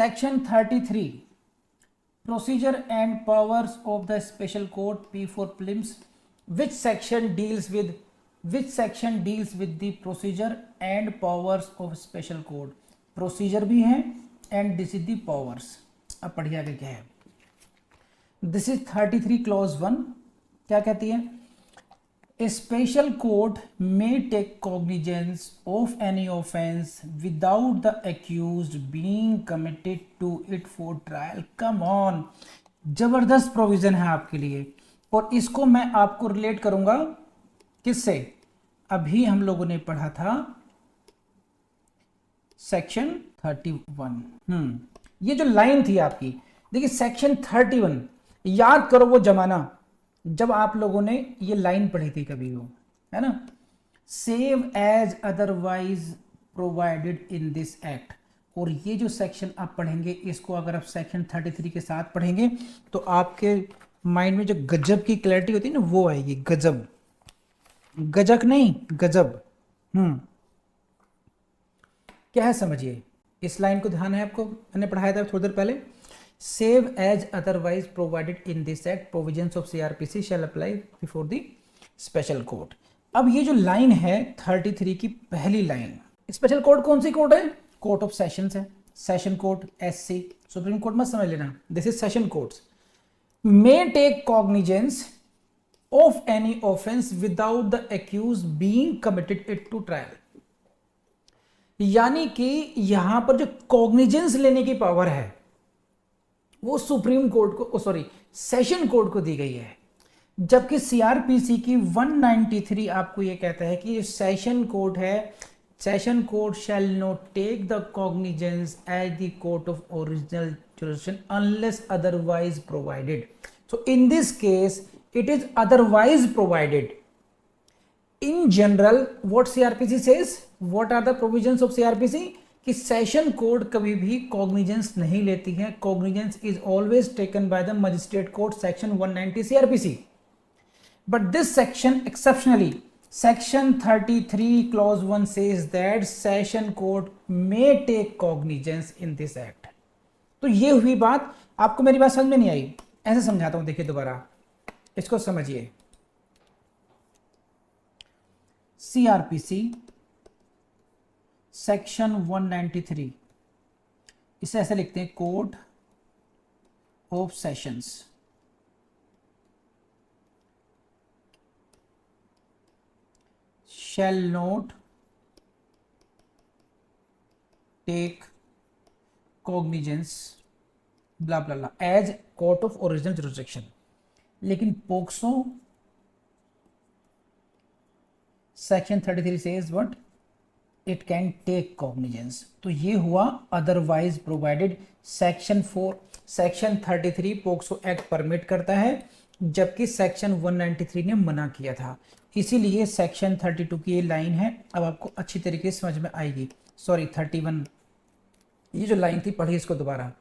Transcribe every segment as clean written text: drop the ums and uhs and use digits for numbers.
Section 33 procedure and powers of the special court P for prelims. Which section deals with the procedure and powers of special court? Procedure भी है and this is the powers. अब पढ़िए आगे क्या है. This is 33 clause 1. क्या कहती है? A special court may take cognizance of any offense without the accused being committed to it for trial. Come on, जबरदस्त प्रोविजन है आपके लिए और इसको मैं आपको रिलेट करूंगा किससे? अभी हम लोगों ने पढ़ा था सेक्शन 31. ये जो लाइन थी आपकी, देखिए सेक्शन 31, याद करो वो जमाना जब आप लोगों ने ये लाइन पढ़ी थी कभी, वो है ना, save as otherwise provided in this act. और ये जो सेक्शन आप पढ़ेंगे, इसको अगर आप सेक्शन 33 के साथ पढ़ेंगे तो आपके माइंड में जो गजब की क्लैरिटी होती है ना, वो आएगी. गजब, गजक नहीं, गजब. क्या है समझिए, इस लाइन को ध्यान है आपको, मैंने पढ़ाया था थोड़ी देर पहले. Save as otherwise provided in this act, provisions of CRPC shall apply before the special court. अब ये जो लाइन है 33 की पहली लाइन, स्पेशल कोर्ट कौन सी कोर्ट है? कोर्ट ऑफ सेशंस है. Session court SC, supreme court मत समझ लेना. This is session courts. May take cognizance of any offence without the accuse being committed it to trial. यानी कि यहां पर जो कॉग्निजेंस लेने की पावर है वो सुप्रीम कोर्ट को, सेशन कोर्ट को दी गई है. जबकि सीआरपीसी की 193 आपको ये कहता है कि सेशन कोर्ट है, session court shall not take the cognizance as the court of original jurisdiction unless otherwise provided. So in this case it is otherwise provided. In general what CrPC says, what are the provisions of CrPC, कि session court कभी भी cognizance नहीं लेती है. Cognizance is always taken by the magistrate court, section 190 CrPC. But this section exceptionally, section 33 clause 1 says that session court may take cognizance in this act. तो ये हुई बात. आपको मेरी बात समझ में नहीं आई? ऐसे समझाता हूं, देखिए दोबारा इसको समझिए. सीआरपीसी सेक्शन 193, इसे ऐसे लिखते हैं, code of sessions. Shall not take cognizance blah blah blah as court of original jurisdiction. लेकिन POCSO section 33 says what, it can take cognizance. तो ये हुआ otherwise provided. Section 33 POCSO act permit करता है, जबकि सेक्शन 193 ने मना किया था. इसीलिए सेक्शन 32 की ये लाइन है. अब आपको अच्छी तरीके से समझ में आएगी. 31, ये जो लाइन थी पढ़िए इसको दोबारा.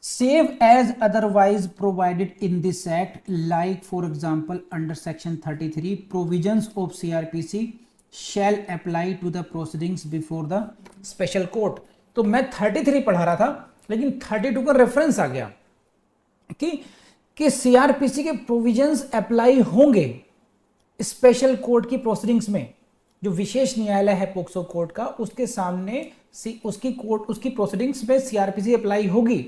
Save as otherwise provided in this act, like for example under section 33, provisions of CRPC shall apply to the proceedings before the special court. तो मैं 33 पढ़ा रहा था, लेकिन 32 का रेफरेंस आ गया कि CRPC के प्रोविजंस अप्लाई होंगे स्पेशल कोर्ट की प्रोसीडिंग्स में. जो विशेष न्यायालय है पोक्सो कोर्ट का, उसके सामने उसकी प्रोसीडिंग्स में CRPC अप्लाई होगी.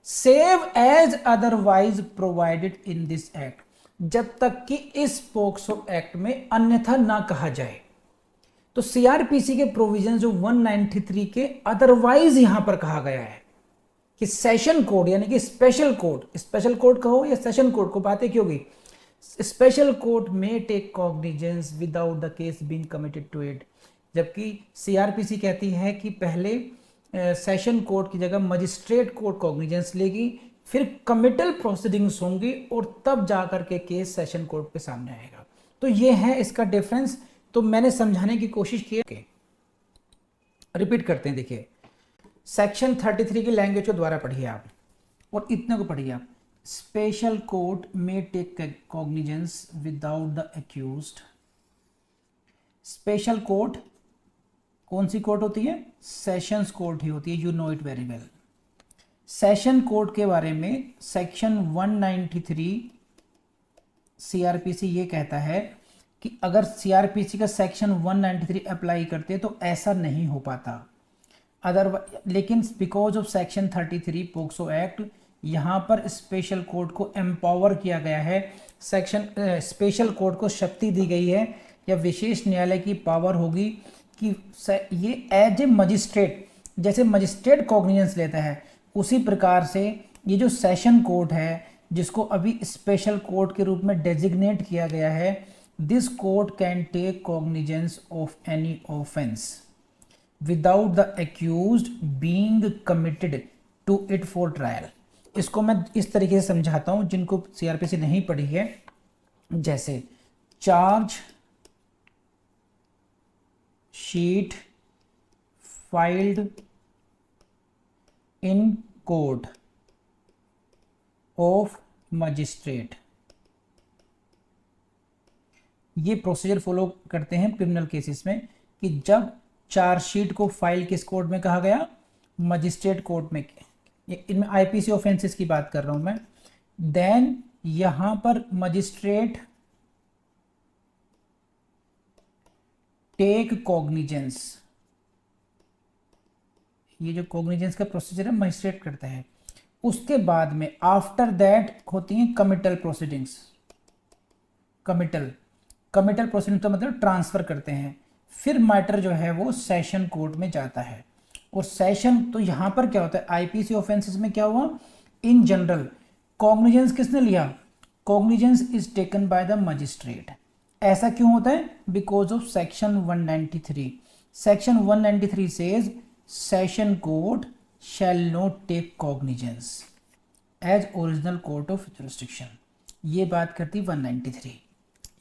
Save as otherwise provided in this act, जब तक कि इस पोक्सो एक्ट में अन्यथा ना कहा जाए. तो सीआरपीसी के प्रोविजन जो 193 के अदरवाइज यहां पर कहा गया है कि सेशन कोर्ट यानी कि स्पेशल कोर्ट कहो या सेशन कोर्ट को, बातें क्यों होगी, स्पेशल कोर्ट में take cognizance without the case being committed to it. जबकि सीआरपीसी कहती है कि पहले सेशन कोर्ट की जगह मजिस्ट्रेट कोर्ट कॉग्निजेंस लेगी, फिर कमिटल प्रोसीडिंग्स होंगी और तब जाकर के केस सेशन कोर्ट पे सामने आएगा. तो ये है इसका डिफरेंस. तो मैंने समझाने की कोशिश की है, रिपीट करते हैं. देखिए सेक्शन 33 की लैंग्वेज को दोबारा पढ़िए आप और इतने को पढ़िए आप. Special court may take cognizance without the accused. Special court कौन सी कोर्ट होती है? सेशंस कोर्ट ही होती है, you know it very well. Session court के बारे में सेक्शन 193 सीआरपीसी ये कहता है कि अगर सीआरपीसी का सेक्शन 193 अप्लाई करते तो ऐसा नहीं हो पाता अदरवाइज, लेकिन because of section 33 POCSO act यहाँ पर स्पेशल कोर्ट को एम्पावर किया गया है। स्पेशल कोर्ट को शक्ति दी गई है या विशेष न्यायालय की पावर होगी कि ये एज ए मजिस्ट्रेट, जैसे मजिस्ट्रेट कॉग्निजेंस लेता है उसी प्रकार से ये जो सेशन कोर्ट है जिसको अभी स्पेशल कोर्ट के रूप में डेजिग्नेट किया गया है, this court can take cognizance of any offence without the accused being committed to it for trial. इसको मैं इस तरीके से समझाता हूं जिनको सीआरपीसी नहीं पढ़ी है। जैसे charge sheet filed in court of magistrate, ये प्रोसीजर फॉलो करते हैं क्रिमिनल केसेस में कि जब चार्जशीट को फाइल किस कोर्ट में कहा गया? मजिस्ट्रेट कोर्ट में। इनमें आईपीसी ऑफेंसेस की बात कर रहा हूं मैं। देन यहां पर मजिस्ट्रेट टेक कॉग्निजेंस, ये जो कॉग्निजेंस का प्रोसीजर है मजिस्ट्रेट करते हैं। उसके बाद में आफ्टर दैट होती हैं कमिटल प्रोसीडिंग्स। कमिटल प्रोसीडिंग तो मतलब ट्रांसफर करते हैं। फिर मैटर जो है वो सेशन कोर्ट में जाता है। और सेशन तो यहां पर क्या होता है? आईपीसी ऑफेंसेस में क्या हुआ? इन जनरल कॉग्निजेंस किसने लिया? Cognizance is taken by the magistrate. ऐसा क्यों होता है? Because of section 193। Section 193 says session court shall not take cognizance as original court of jurisdiction. ये बात करती 193।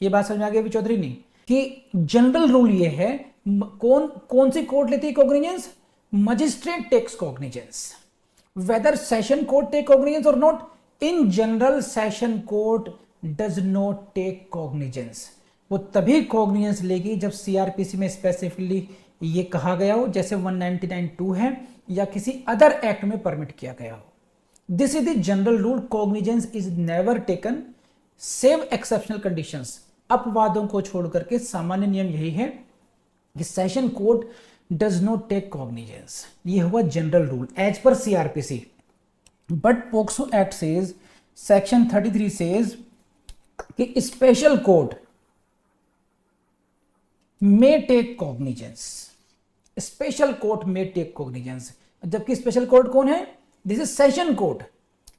ये बात समझ आ गई चौधरी नहीं कि जनरल रूल ये है कौन सी कोर्ट लेती है cognizance? Magistrate takes cognizance. Whether session court take cognizance और not, in general session court does not take cognizance. वो तभी कॉग्निजेंस लेगी जब सीआरपीसी में स्पेसिफिकली ये कहा गया हो, जैसे 199(2) है या किसी अदर एक्ट में परमिट किया गया हो। This is the general rule. Cognizance is never taken save exceptional conditions. अपवादों को छोड़ करके सामान्य नियम यही है कि session court does not take cognizance. ये हुआ general rule as per CrPC. But POCSO act says, section 33 says कि special court may take cognizance, special court में टेक कॉग्निजेंस। जबकि स्पेशल कोर्ट कौन है? This is session court.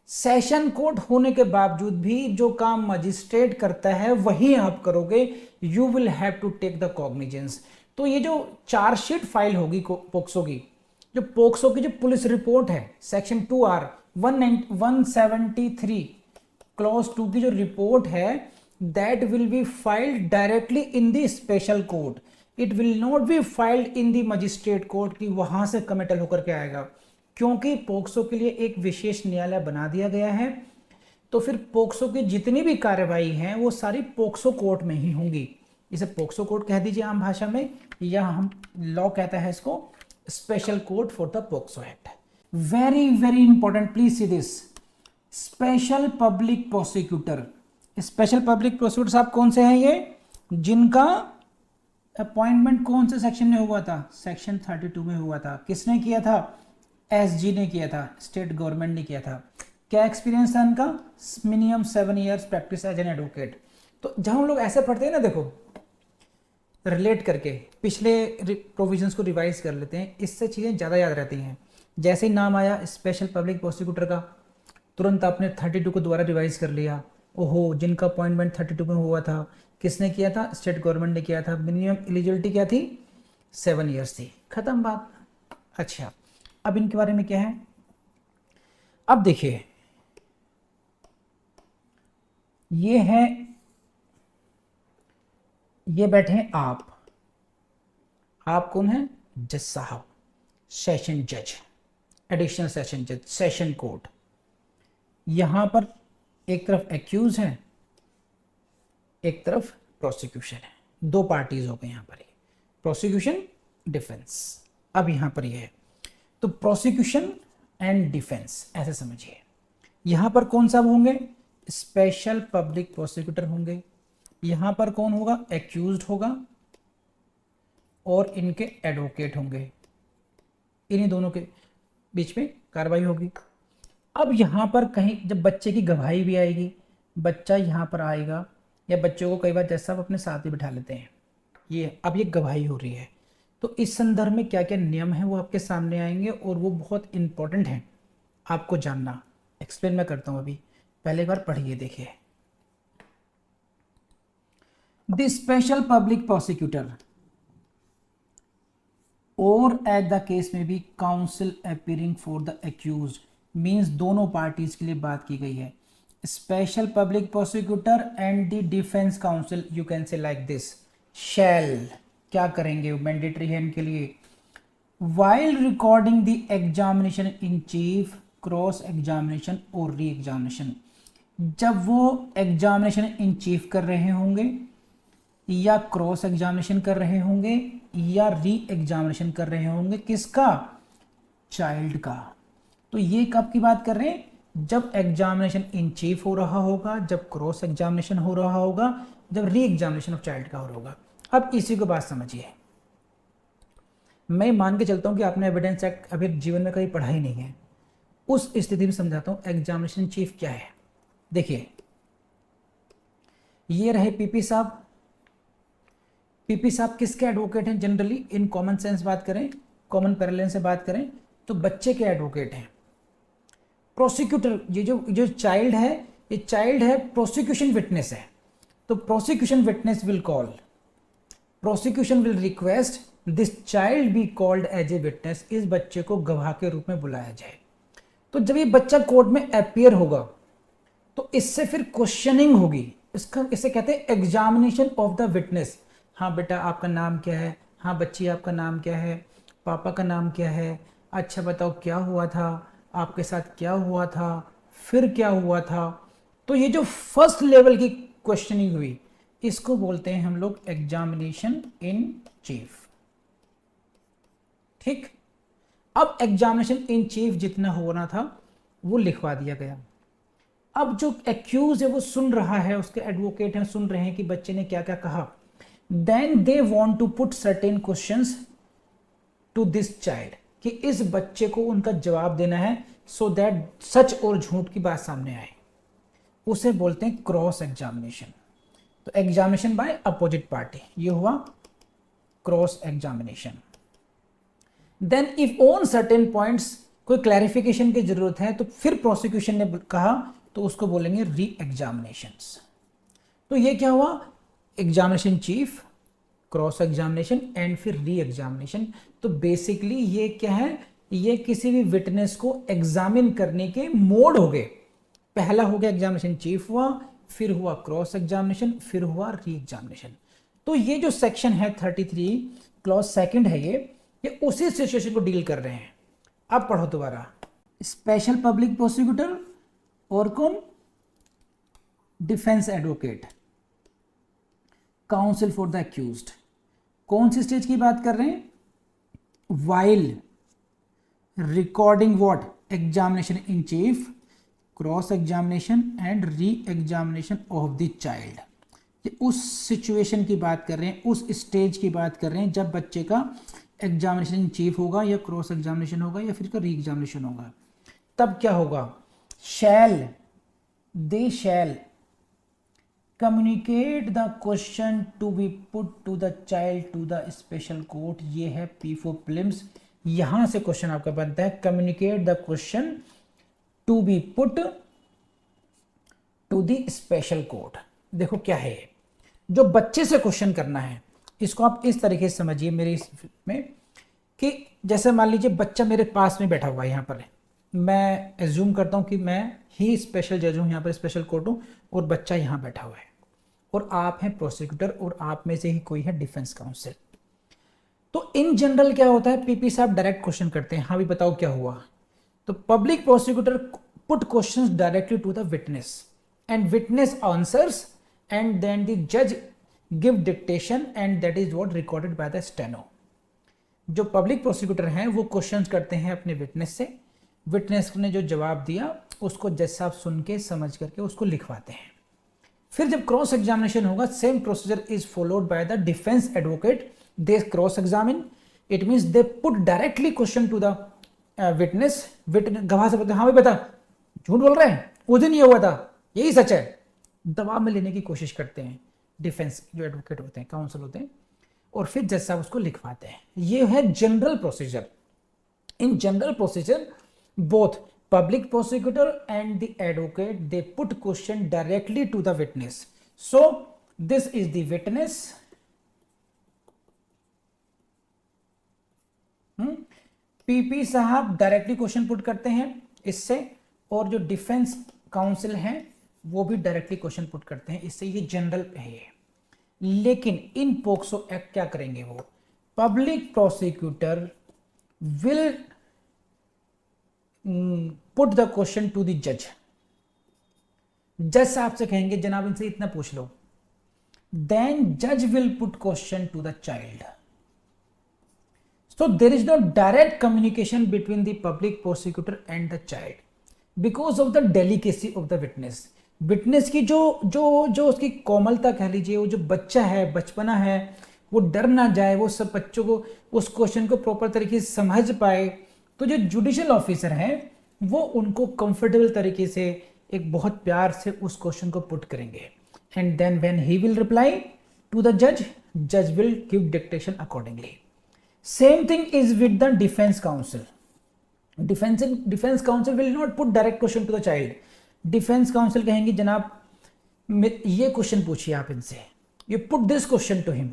Session court होने के बावजूद भी जो काम मजिस्ट्रेट करता है वही आप करोगे। You will have to take the cognizance. तो ये जो चार्जशीट फाइल होगी पोक्सो की, जो पोक्सो की जो पुलिस रिपोर्ट है सेक्शन 2R 173 क्लॉज 2 की जो रिपोर्ट है, that will be filed directly in the special court. It will not be filed in the magistrate court कि वहां से कमिटल होकर के आएगा, क्योंकि पोक्सो के लिए एक विशेष न्यायालय बना दिया गया है। तो फिर पोक्सो की जितनी भी कार्रवाई हैं वो सारी पोक्सो कोर्ट में ही होंगी। इसे पोक्सो कोर्ट कह दीजिए आम भाषा में, या हम लॉ कहता है इसको special court for the POCSO act. Very very important, please see this. Special public prosecutor, special public prosecutor साहब कौन से हैं? ये जिनका अपॉइंटमेंट कौन से सेक्शन में हुआ था? सेक्शन 32 में हुआ था। किसने किया था? एसजी ने किया था, स्टेट गवर्नमेंट ने किया था। क्या एक्सपीरियंस था इनका? Minimum 7 years practice as an advocate. तो जब हम लोग ऐसे पढ़ते हैं ना, देखो रिलेट करके पिछले प्रोविजंस को रिवाइज कर लेते हैं, इससे चीज़ें ज़्यादा याद रहती हैं। जैसे ही नाम आया स्पेशल पब्लिक प्रोसिक्यूटर का, तुरंत आपने 32 को दोबारा रिवाइज कर लिया। ओहो, जिनका अपॉइंटमेंट 32 में हुआ था, किसने किया था? स्टेट गवर्नमेंट ने किया था। मिनिमम एलिजिबिलिटी क्या थी? 7 years थी। खत्म बात। अच्छा, अब इनके बारे में क्या है? अब देखिए, ये है, ये बैठे हैं आप कौन है? जज साहब, सेशन जज, एडिशनल सेशन जज, सेशन कोर्ट। यहां पर एक तरफ एक्यूज है, एक तरफ प्रोसिक्यूशन है। दो पार्टीज हो गए यहां पर। Prosecution defence. अब यहां पर यह है, तो प्रोसिक्यूशन एंड डिफेंस ऐसे समझिए। यहां पर कौन सा होंगे, स्पेशल पब्लिक प्रोसिक्यूटर होंगे, यहां पर कौन होगा, एक्यूज्ड होगा, और इनके एडवोकेट होंगे, इन्हीं दोनों के बीच में कार्रवाई होगी। अब यहां पर कहीं जब बच्चे की गवाही भी आएगी, बच्चा यहां पर आएगा, या बच्चों को कई बार जैसा आप अपने साथ ही बिठा लेते हैं, ये अब ये गवाही हो रही है, तो इस संदर्भ में क्या क्या नियम है वो आपके सामने आएंगे, और वो बहुत इंपॉर्टेंट है आपको जानना। एक्सप्लेन मैं करता हूं अभी, पहले एक बार पढ़िए देखिए। द स्पेशल पब्लिक प्रोसिक्यूटर और एट द केस में भी counsel appearing for the accused, means दोनों पार्टीज के लिए बात की गई है। Special public prosecutor and the defence counsel, you can say like this, shall क्या करेंगे, मैंडेटरी है इनके लिए, while recording the examination in chief, cross examination और री एग्जामिनेशन, जब वो एग्जामिनेशन इन चीफ कर रहे होंगे, या क्रॉस एग्जामिनेशन कर रहे होंगे, या री एग्जामिनेशन कर रहे होंगे, किसका, चाइल्ड का। तो ये कब की बात कर रहे हैं, जब एग्जामिनेशन इन चीफ हो रहा होगा, जब क्रॉस एग्जामिनेशन हो रहा होगा, जब री एग्जामिनेशन ऑफ चाइल्ड का हो रहा होगा। अब इसी को बात समझिए। मैं मान के चलता हूं कि आपने एविडेंस एक्ट अभी जीवन में कभी पढ़ा ही नहीं है, उस स्थिति में समझाता हूं एग्जामिनेशन चीफ क्या है। देखिए ये रहे पीपी साहब, पीपी साहब किसके एडवोकेट हैं, जनरली इन कॉमन सेंस बात करें, कॉमन पैरेलल से बात करें तो बच्चे के एडवोकेट हैं। प्रोसिक्यूटर, ये जो चाइल्ड है, ये चाइल्ड है, प्रोसिक्यूशन विटनेस है, तो prosecution witness will call, prosecution will request this child be called as a witness, इस बच्चे को गवाह के रूप में बुलाया जाए। तो जब ये बच्चा कोर्ट में अपीयर होगा तो इससे फिर क्वेश्चनिंग होगी, इसे कहते हैं एग्जामिनेशन ऑफ द विटनेस। हाँ बेटा आपका नाम क्या है, हाँ बच्ची आपका नाम क्या है, पापा का नाम क्या है, अच्छा बताओ क्या हुआ था, आपके साथ क्या हुआ था, फिर क्या हुआ था। तो ये जो फर्स्ट लेवल की क्वेश्चनिंग हुई, इसको बोलते हैं हम लोग एग्जामिनेशन इन चीफ। ठीक, अब एग्जामिनेशन इन चीफ जितना होना था वो लिखवा दिया गया। अब जो एक्यूज है वो सुन रहा है, उसके एडवोकेट हैं सुन रहे हैं कि बच्चे ने क्या क्या कहा, then they want to put certain questions to this child, कि इस बच्चे को उनका जवाब देना है, सो दैट सच और झूठ की बात सामने आए, उसे बोलते हैं क्रॉस एग्जामिनेशन। तो एग्जामिनेशन बाय अपोजिट पार्टी, ये हुआ cross examination. Then if on certain points कोई क्लैरिफिकेशन की जरूरत है तो फिर प्रोसिक्यूशन ने कहा तो उसको बोलेंगे री एग्जामिनेशंस। तो ये क्या हुआ, examination chief, cross examination and फिर री एग्जामिनेशन। तो बेसिकली ये क्या है, ये किसी भी विटनेस को एग्जामिन करने के मोड हो गए। पहला हो गया एग्जामिनेशन चीफ हुआ, फिर हुआ क्रॉस एग्जामिनेशन, फिर हुआ री एग्जामिनेशन। तो ये जो सेक्शन है 33 क्लॉज सेकंड है, ये उसी सिचुएशन को डील कर रहे हैं। अब पढ़ो दोबारा, स्पेशल पब्लिक प्रोसिक्यूटर और कौन, defence advocate, council for the accused. कौन सी स्टेज की बात कर रहे हैं, while recording what, examination in chief, cross examination and re examination of the child. ये उस सिचुएशन की बात कर रहे हैं, उस स्टेज की बात कर रहे हैं जब बच्चे का एग्जामिनेशन इन चीफ होगा, या क्रॉस एग्जामिनेशन होगा, या फिर री एग्जामिनेशन होगा। तब क्या होगा, शैल, दे शैल communicate the question to be put to the child to the special court। ये है P for prelims। यहां से क्वेश्चन आपका बनता है communicate the question to be put to the special court। देखो क्या है, जो बच्चे से क्वेश्चन करना है इसको आप इस तरीके से समझिए मेरे इसमें, कि जैसे मान लीजिए बच्चा मेरे पास में बैठा हुआ है, यहाँ पर मैं एज्यूम करता हूँ कि मैं ही स्पेशल जज हूँ, यहाँ पर स्पेशल कोर्ट हूँ, और बच्चा यहाँ बैठा हुआ है, और आप हैं प्रोसिक्यूटर, और आप में से ही कोई है डिफेंस काउंसिल। तो इन जनरल क्या होता है, पीपी साहब डायरेक्ट क्वेश्चन करते हैं, हाँ भी बताओ क्या हुआ। तो public prosecutor put questions directly to the witness and witness answers and then the जज give dictation and that is what recorded by the steno. जो पब्लिक प्रोसिक्यूटर हैं वो क्वेश्चंस करते हैं अपने विटनेस से, विटनेस ने जो जवाब दिया उसको जज साहब सुन के समझ करके उसको लिखवाते हैं। फिर जब क्रॉस एग्जामिनेशन होगा, same procedure is followed by the defence advocate, they cross examine, it means they put directly question to the witness, गवाह से बोलते हैं हाँ भाई बता, झूठ बोल रहे हैं, उस दिन ये हुआ था, यही सच है, दबाव में लेने की कोशिश करते हैं डिफेंस जो एडवोकेट होते हैं, काउंसिल होते हैं, और फिर जज साहब उसको लिखवाते हैं। ये है general procedure. In general procedure both public prosecutor and the advocate they put question directly to the witness. So this is the witness, PP साहब डायरेक्टली क्वेश्चन पुट करते हैं इससे, और जो डिफेंस काउंसिल है वो भी डायरेक्टली क्वेश्चन पुट करते हैं इससे। ये जनरल है ये। लेकिन इन पोक्सो एक्ट क्या करेंगे, वो public prosecutor will put the question to the जज। जज साहब से कहेंगे जनाब इनसे इतना पूछ लो, देन जज will put question to the child. So there is no direct communication between the public prosecutor and the child because of the delicacy of the witness. Witness की जो उसकी कोमलता कह लीजिए, वो जो बच्चा है, बचपना है, वो डर ना जाए, वो सब बच्चों को उस क्वेश्चन को प्रॉपर तरीके से समझ पाए। तो जो जुडिशियल ऑफिसर हैं वो उनको कंफर्टेबल तरीके से एक बहुत प्यार से उस क्वेश्चन को पुट करेंगे, and then when he will reply to the जज, जज will give dictation accordingly. Same thing is with the defense counsel. Defense counsel will not put direct question to the child. Defense counsel कहेंगे जनाब ये question पूछिए आप इनसे, you put this question to him,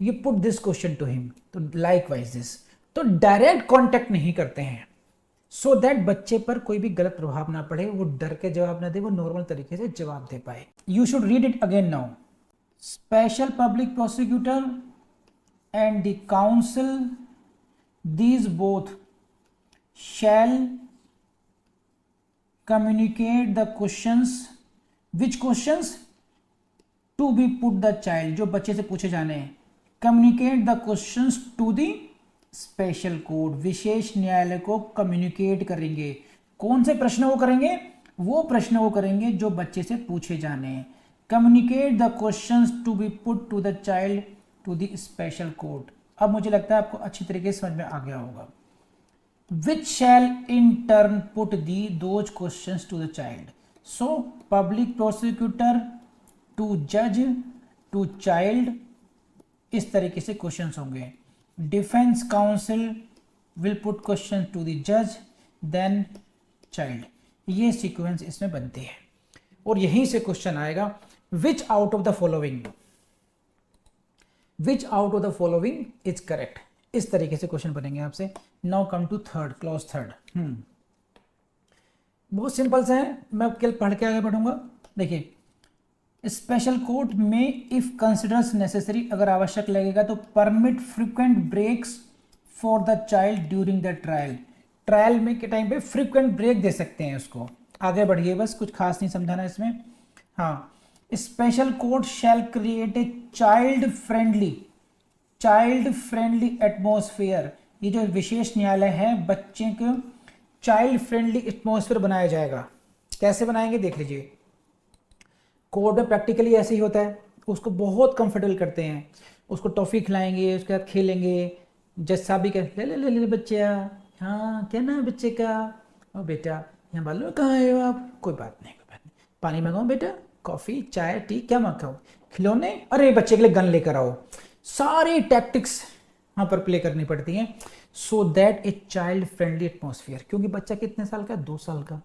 you put this question to him, तो likewise this, तो direct contact नहीं करते हैं so that बच्चे पर कोई भी गलत प्रभाव ना पड़े, वो डर के जवाब ना दे, वो नॉर्मल तरीके से जवाब दे पाए। You should read it again now. Special public prosecutor and the counsel, these both shall communicate the questions, which questions to be put the child, जो बच्चे से पूछे जाने हैं, communicate the questions to the special court, विशेष न्यायालय को communicate करेंगे। कौन से प्रश्न वो करेंगे, वो प्रश्न वो करेंगे जो बच्चे से पूछे जाने हैं। communicate the questions to be put to the child to the special court। अब मुझे लगता है आपको अच्छी तरीके से समझ में आ गया होगा। which shall in turn put those questions to the child। so public prosecutor to judge to child, इस तरीके से क्वेश्चंस होंगे। Defence counsel will put question to the जज देन चाइल्ड। ये सीक्वेंस इसमें बनती है और यहीं से क्वेश्चन आएगा which out of the following, which out of the following is correct. इस तरीके से क्वेश्चन बनेंगे आपसे। Now come to third, clause third. बहुत सिंपल सा है, मैं कल पढ़ के आगे बढ़ूंगा। देखिए, स्पेशल कोर्ट में इफ कंसिडर्स नेसेसरी, अगर आवश्यक लगेगा तो permit frequent breaks for the child during the trial. Trial में के टाइम पे फ्रीक्वेंट ब्रेक दे सकते हैं उसको। आगे बढ़िए, बस कुछ खास नहीं समझाना इसमें। हाँ, special court shell create a child friendly atmosphere. ये जो विशेष न्यायालय है, बच्चे को चाइल्ड फ्रेंडली एटमॉस्फेयर बनाया जाएगा। कैसे बनाएंगे देख लीजिए। कोर्ट में प्रैक्टिकली ऐसे ही होता है, उसको बहुत कंफर्टेबल करते हैं, उसको टॉफ़ी खिलाएंगे, उसके साथ खेलेंगे। जज साहब भी कहते ले ले ले ले बच्चा, हाँ क्या नाम है बच्चे का, ओ बेटा यहाँ मालूम कहाँ आए हो आप, कोई बात नहीं पानी मंगाओ बेटा, कॉफ़ी चाय टी क्या मंगाओ, खिलौने, अरे बच्चे के लिए गन लेकर आओ। सारी टैक्टिक्स यहाँ पर प्ले करनी पड़ती हैं so that A child friendly atmosphere. क्योंकि बच्चा कितने साल का, 2 साल का,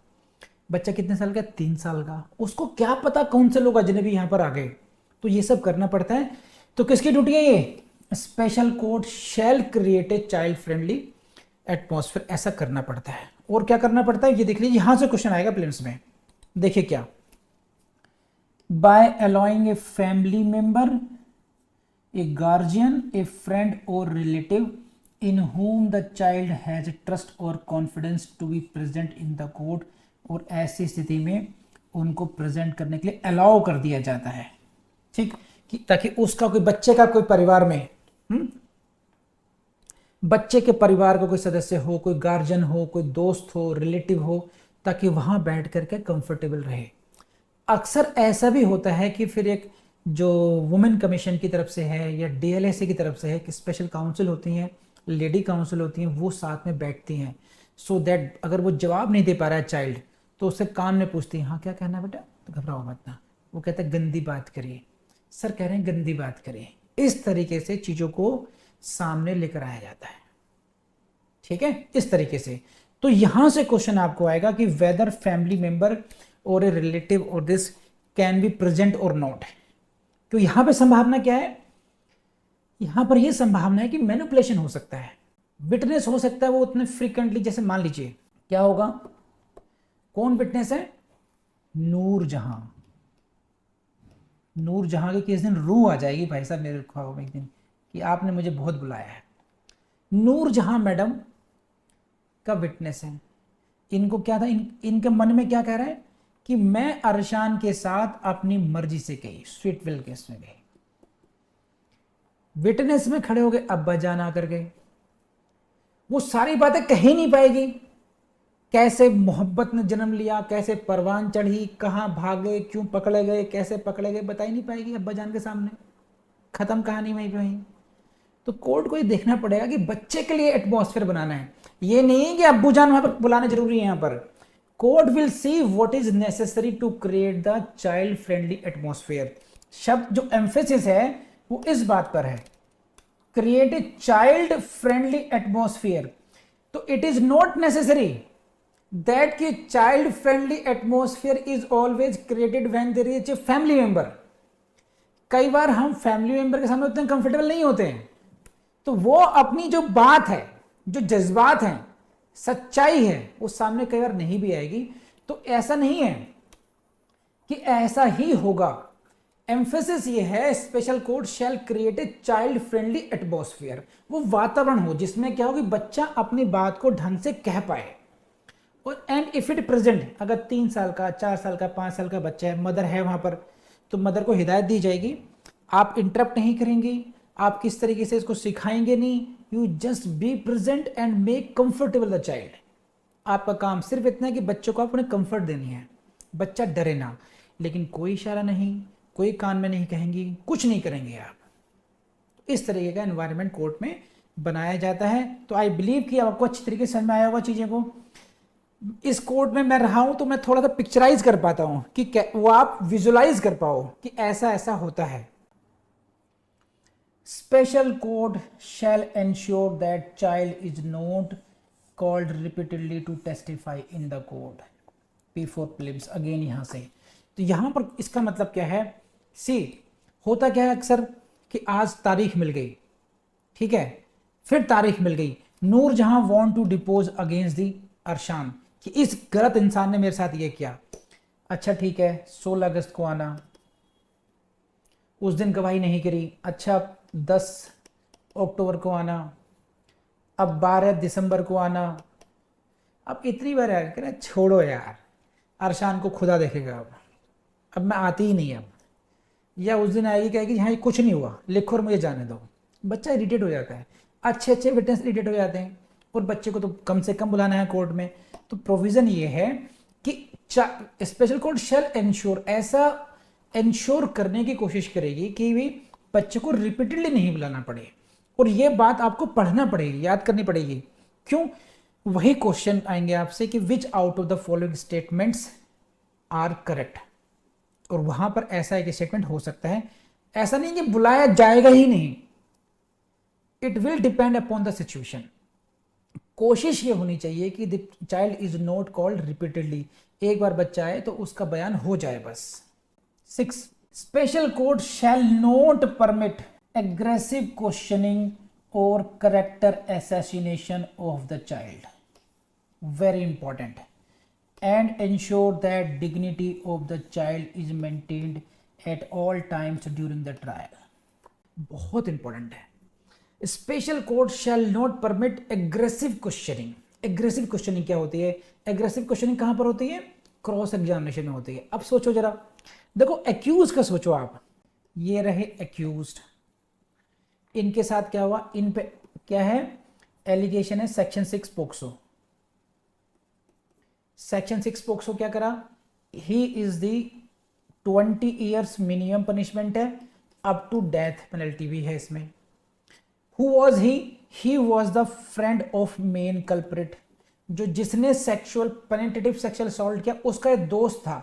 बच्चा कितने साल का, 3 साल का, उसको क्या पता कौन से लोग अजनबी यहाँ पर आ गए, तो ये सब करना पड़ता है। तो किसकी ड्यूटी है ये, special court shell create a child friendly atmosphere, ऐसा करना पड़ता है। और क्या करना पड़ता है ये देख लीजिए, यहां से क्वेश्चन आएगा प्रीलिम्स में। देखिए क्या, by allowing a family member, a guardian, a friend or relative in whom the child has trust or confidence to be present in the court, और ऐसी स्थिति में उनको प्रेजेंट करने के लिए अलाउ कर दिया जाता है, ठीक, कि ताकि उसका कोई बच्चे का कोई परिवार में बच्चे के परिवार का कोई सदस्य हो, कोई गार्जियन हो, कोई दोस्त हो, रिलेटिव हो, ताकि वहां बैठ करके कंफर्टेबल रहे। अक्सर ऐसा भी होता है कि फिर एक जो वुमेन कमीशन की तरफ से है या डीएलएसए की तरफ से है कि स्पेशल काउंसिल होती हैं, लेडी काउंसिल होती हैं, वो साथ में बैठती हैं, सो दैट अगर वो जवाब नहीं दे पा रहा है चाइल्ड तो उससे कान में पूछती है, हाँ क्या कहना है बेटा, तो घबराओ मत ना। वो कहता है गंदी बात करिए, सर कह रहे हैं गंदी बात करिए। इस तरीके से चीज़ों को सामने लेकर आया जाता है, ठीक है, इस तरीके से। तो यहां से क्वेश्चन आपको आएगा कि वेदर फैमिली मेंबर और ए रिलेटिव और दिस कैन बी प्रेजेंट और नॉट। तो यहां पे संभावना क्या है, यहां पर यह संभावना है कि मैनिपुलेशन हो सकता है, विटनेस हो सकता है वो उतने फ्रीक्वेंटली, जैसे मान लीजिए क्या होगा, कौन विटनेस है, नूरजहां। नूरजहां के किस दिन रूह आ जाएगी भाई साहब मेरे ख्वाब में एक दिन कि आपने मुझे बहुत बुलाया है। नूरजहां मैडम का विटनेस है। इनको क्या था, इनके मन में क्या कह रहा है कि मैं अरशान के साथ अपनी मर्जी से गई, स्वीट विल केस में गई। विटनेस में खड़े हो गए, अब्बा जान आकर गए, वो सारी बातें कह ही नहीं पाएगी। कैसे मोहब्बत ने जन्म लिया, कैसे परवान चढ़ी, कहाँ भागे, क्यों पकड़े गए, कैसे पकड़े गए, बता ही नहीं पाएगी अब्बा जान के सामने, खत्म कहानी वहीं पे वहीं। तो कोर्ट को ये देखना पड़ेगा कि बच्चे के लिए एटमॉस्फेयर बनाना है, ये नहीं कि अब्बू जान वहां पर बुलाना जरूरी है। यहाँ पर court will see what is necessary to create the child friendly atmosphere. शब्द जो एम्फेसिस है वो इस बात पर है, create a child friendly atmosphere. तो it is not necessary that कि child friendly atmosphere is always created when there is a family member. कई बार हम फैमिली मेंबर के सामने उतने कंफर्टेबल नहीं होते हैं, तो वो अपनी जो बात है, जो जज्बात हैं, सच्चाई है, वो सामने कई बार नहीं भी आएगी। तो ऐसा नहीं है कि ऐसा ही होगा, एम्फेसिस ये है special court shell create a child friendly atmosphere. वो वातावरण हो जिसमें क्या हो कि बच्चा अपनी बात को ढंग से कह पाए। और एंड इफ इट प्रेजेंट, अगर 3 साल का, 4 साल का, 5 साल का बच्चा है, मदर है वहां पर, तो मदर को हिदायत दी जाएगी, आप इंटरप्ट नहीं करेंगे, आप किस तरीके से इसको सिखाएंगे नहीं, you just be present and make comfortable the child. आपका काम सिर्फ इतना है कि बच्चों को आपने कंफर्ट देनी है, बच्चा डरे ना, लेकिन कोई इशारा नहीं, कोई कान में नहीं कहेंगी, कुछ नहीं करेंगे आप। इस तरीके का एनवायरनमेंट कोर्ट में बनाया जाता है। तो आई बिलीव कि आपको अच्छी तरीके से समझ में आया होगा चीज़ें को। इस कोर्ट में मैं रहा हूं तो मैं थोड़ा सा पिक्चराइज कर पाता हूं कि वो आप विजुलाइज कर पाओ कि ऐसा ऐसा होता है। Special court shall ensure that child is not called repeatedly to testify in the court before prelims. Again यहां से, तो यहां पर इसका मतलब क्या है, सी होता क्या है अक्सर कि आज तारीख मिल गई, ठीक है, फिर तारीख मिल गई, Noorjahan want to depose against the Arshan, कि इस गलत इंसान ने मेरे साथ ये किया। अच्छा ठीक है, 16 अगस्त को आना, उस दिन गवाही नहीं करी, अच्छा 10 अक्टूबर को आना, अब 12 दिसंबर को आना। अब इतनी बार यार कह रहे छोड़ो यार, अरशान को खुदा देखेगा, अब मैं आती ही नहीं अब, या उस दिन आएगी कहेगी हाँ ये कुछ नहीं हुआ, लिखो और मुझे जाने दो। बच्चा इरिटेट हो जाता है, अच्छे अच्छे विटनेस इरिटेट हो जाते हैं, और बच्चे को तो कम से कम बुलाना है कोर्ट में। तो प्रोविजन ये है कि स्पेशल कोर्ट शैल एंश्योर, ऐसा एंश्योर करने की कोशिश करेगी कि भी बच्चे को रिपीटेडली नहीं बुलाना पड़े, और ये बात आपको पढ़ना पड़ेगी, याद करनी पड़ेगी। क्यों, वही क्वेश्चन आएंगे आपसे कि which out of the following statements are correct, और वहां पर ऐसा एक स्टेटमेंट हो सकता है, ऐसा नहीं कि बुलाया जाएगा ही नहीं, it will depend upon the situation. कोशिश ये होनी चाहिए कि the child is not called repeatedly, एक बार बच्चा आए तो उसका बयान हो जाए बस। 6, special court shall not permit aggressive questioning और character assassination of the child, very important, and ensure that dignity of the child is maintained at all times during the trial। बहुत इंपॉर्टेंट है। Special court shall not permit aggressive questioning. Aggressive questioning क्या होती है, aggressive questioning कहां पर होती है, cross examination में होती है। अब सोचो जरा, देखो एक्यूज का सोचो आप, ये रहे एक्यूज्ड, इनके साथ क्या हुआ, इन पे क्या है, एलिगेशन है सेक्शन 6 पोक्सो। सेक्शन 6 पोक्सो क्या करा, he is the 20 years minimum punishment है, अप टू डेथ पेनल्टी भी है इसमें। Who was he was the friend of main culprit, जो जिसने सेक्सुअल पेनिट्रेटिव सेक्सुअल असॉल्ट किया उसका एक दोस्त था।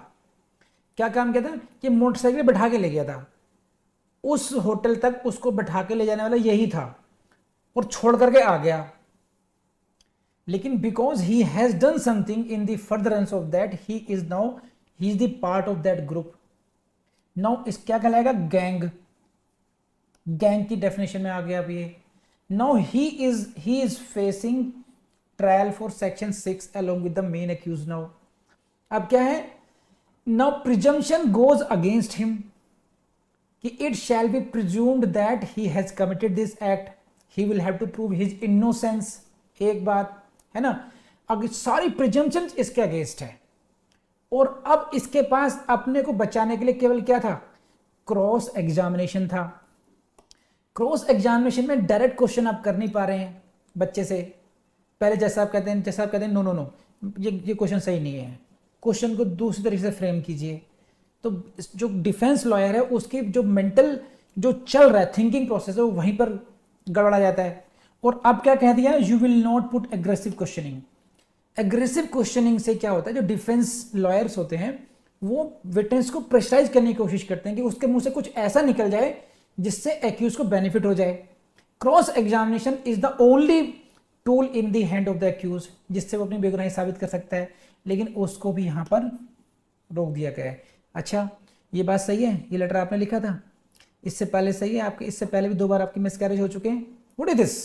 क्या काम किया था कि मोटरसाइकिल बैठा के ले गया था, उस होटल तक उसको बैठा के ले जाने वाला यही था और छोड़ करके आ गया। लेकिन because he has done something in the furtherance of that, he is the part of that group. Now इस क्या कहलाएगा, गैंग। गैंग की डेफिनेशन में आ गया अब ये। Now he is facing trial for section 6 along with the main accused now। अब क्या है, now presumption goes against him कि it shall be presumed that he has committed this act, he will have to prove his innocence। एक बात है ना, अगर सारी presumption इसके अगेंस्ट है और अब इसके पास अपने को बचाने के लिए केवल क्या था, क्रॉस एग्जामिनेशन था। क्रॉस एग्जामिनेशन में डायरेक्ट क्वेश्चन आप कर नहीं पा रहे हैं बच्चे से। पहले जैसा आप कहते हैं नो नो नो, ये क्वेश्चन सही नहीं है, क्वेश्चन को दूसरी तरीके से फ्रेम कीजिए। तो जो डिफेंस लॉयर है उसकी जो मेंटल जो चल रहा है थिंकिंग प्रोसेस है वो वहीं पर गड़बड़ा जाता है। और अब क्या कह दिया, you will not put aggressive questioning. Aggressive questioning से क्या होता है, जो डिफेंस लॉयर्स होते हैं वो विटनेस को प्रेशराइज करने की कोशिश करते हैं कि उसके मुंह से कुछ ऐसा निकल जाए जिससे एक्यूज को बेनिफिट हो जाए। Cross examination is the only tool in the hand of the accuse जिससे वो अपनी बेगुनाही साबित कर सकता है, लेकिन उसको भी यहां पर रोक दिया गया है। अच्छा ये बात सही है, ये लेटर आपने लिखा था, इससे पहले सही है आपके, इससे पहले भी 2 बार आपके मिसकैरेज हो चुके हैं, व्हाट इज दिस।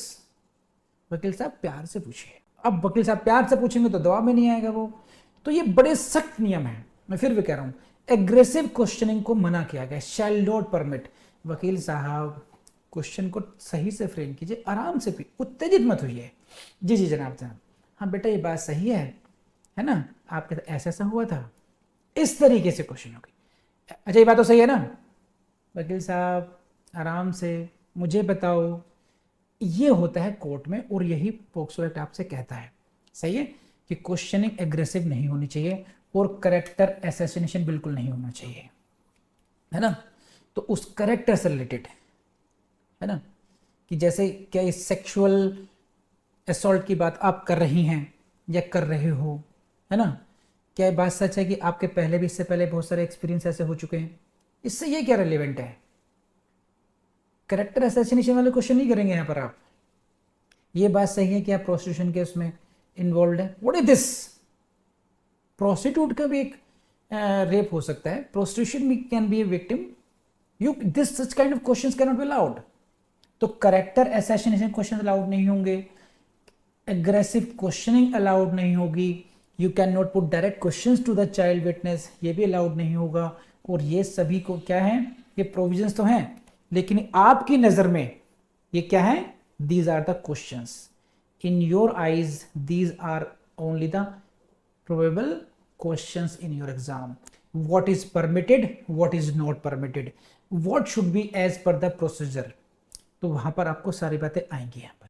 वकील साहब प्यार से पूछिए। अब वकील साहब प्यार से पूछेंगे तो जवाब में नहीं आएगा वो। तो ये बड़े सख्त नियम है, मैं फिर भी कह रहा हूं, एग्रेसिव क्वेश्चनिंग को मना किया गया, शैल नॉट परमिट। वकील साहब क्वेश्चन को सही से फ्रेम कीजिए, आराम से, उत्तेजित मत होइए। जी जी जनाब साहब, हाँ बेटा ये बात सही है ना, आपके साथ ऐसा ऐसा हुआ था, इस तरीके से क्वेश्चन हो गई। अच्छा ये बात तो सही है ना। वकील साहब आराम से मुझे बताओ, ये होता है कोर्ट में और यही पोक्सो एक्ट आपसे कहता है, सही है, कि क्वेश्चनिंग एग्रेसिव नहीं होनी चाहिए और करेक्टर असैसिनेशन बिल्कुल नहीं होना चाहिए, है ना। तो उस करेक्टर से रिलेटेड है ना, कि जैसे क्या ये सेक्सुअल असॉल्ट की बात आप कर रही हैं या कर रहे हो, है ना, क्या ये बात सच है कि आपके पहले भी, इससे पहले बहुत सारे एक्सपीरियंस ऐसे हो चुके हैं, इससे ये क्या रिलेवेंट है। करेक्टर असैसिनेशन वाले क्वेश्चन नहीं करेंगे यहाँ पर आप। ये बात सही है कि आप प्रोस्टिट्यूशन के उसमें इन्वॉल्व है, व्हाट इज दिस। प्रोस्टिट्यूट का भी एक रेप हो सकता है, प्रोस्टिट्यूशन भी can be a victim, you this such kind of questions can not be allowed. तो करेक्टर असैसिनेशन क्वेश्चन अलाउड नहीं होंगे, एग्रेसिव क्वेश्चनिंग अलाउड नहीं होगी, you can not put direct questions to the child witness, ये भी allowed नहीं होगा। और ये सभी को क्या है, ये प्रोविजंस तो हैं, लेकिन आपकी नजर में ये क्या है, these are the questions in your eyes, these are only the probable questions in your exam. What is permitted, what is not permitted, what should be as per the procedure. तो वहां पर आपको सारी बातें आएंगी यहाँ पर।